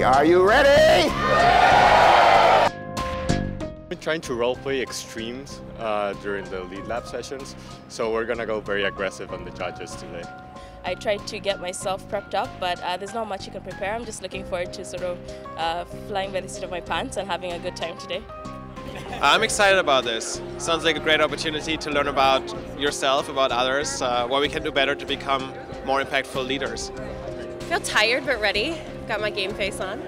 Are you ready? We're trying to roleplay extremes during the lead lab sessions, so we're gonna go very aggressive on the judges today. I tried to get myself prepped up, but there's not much you can prepare. I'm just looking forward to sort of flying by the seat of my pants and having a good time today. I'm excited about this. Sounds like a great opportunity to learn about yourself, about others, what we can do better to become more impactful leaders. I feel tired but ready. Got my game face on.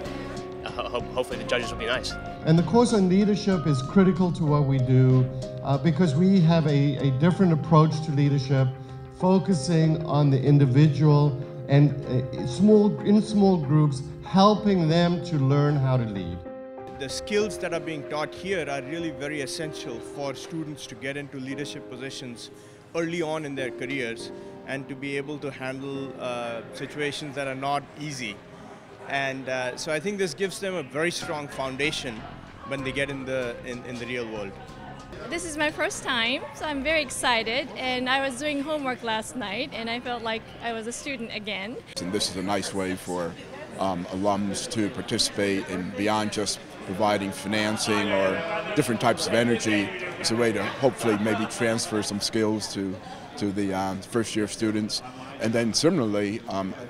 Hopefully the judges will be nice. And the course on leadership is critical to what we do because we have a different approach to leadership, focusing on the individual and in small groups, helping them to learn how to lead. The skills that are being taught here are really very essential for students to get into leadership positions early on in their careers and to be able to handle situations that are not easy. And so I think this gives them a very strong foundation when they get in the real world. This is my first time, so I'm very excited, and I was doing homework last night and I felt like I was a student again. And this is a nice way for alums to participate in beyond just providing financing or different types of energy. It's a way to hopefully maybe transfer some skills to the first-year students. And then similarly,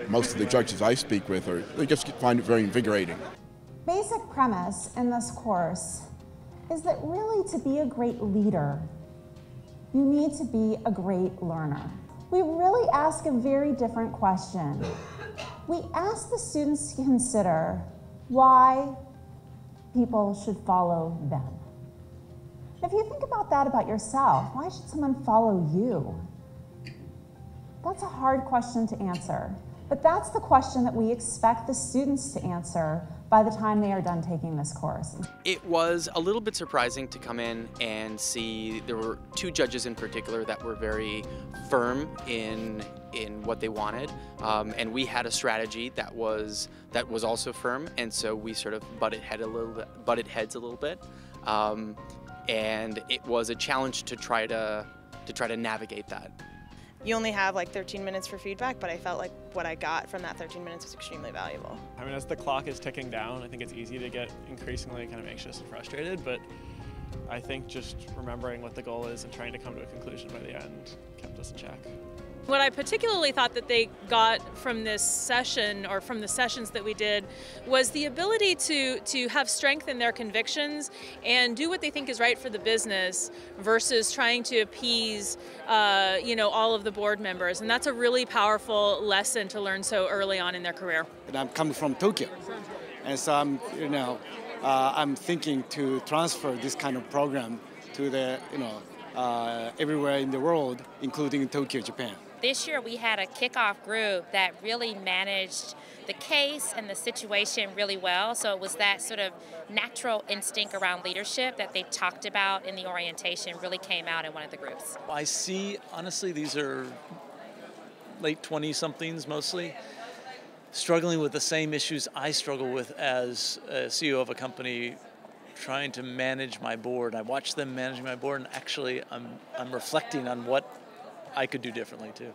most of the judges I speak with, they just find it very invigorating. Basic premise in this course is that really to be a great leader, you need to be a great learner. We really ask a very different question. We ask the students to consider why people should follow them. If you think about that about yourself, why should someone follow you? That's a hard question to answer, but that's the question that we expect the students to answer by the time they are done taking this course. It was a little bit surprising to come in and see there were two judges in particular that were very firm in what they wanted, and we had a strategy that was also firm, and so we sort of butted heads a little bit, and it was a challenge to try to navigate that. You only have like 13 minutes for feedback, but I felt like what I got from that 13 minutes was extremely valuable. I mean, as the clock is ticking down, I think it's easy to get increasingly kind of anxious and frustrated, but I think just remembering what the goal is and trying to come to a conclusion by the end kept us in check. What I particularly thought that they got from this session, or from the sessions that we did, was the ability to have strength in their convictions and do what they think is right for the business versus trying to appease all of the board members. And that's a really powerful lesson to learn so early on in their career. And I'm coming from Tokyo, and so I'm thinking to transfer this kind of program to the everywhere in the world, including Tokyo, Japan. This year we had a kickoff group that really managed the case and the situation really well. So it was that sort of natural instinct around leadership that they talked about in the orientation really came out in one of the groups. I see, honestly, these are late 20-somethings mostly, struggling with the same issues I struggle with as a CEO of a company trying to manage my board. I watch them managing my board, and actually I'm reflecting on what I could do differently too.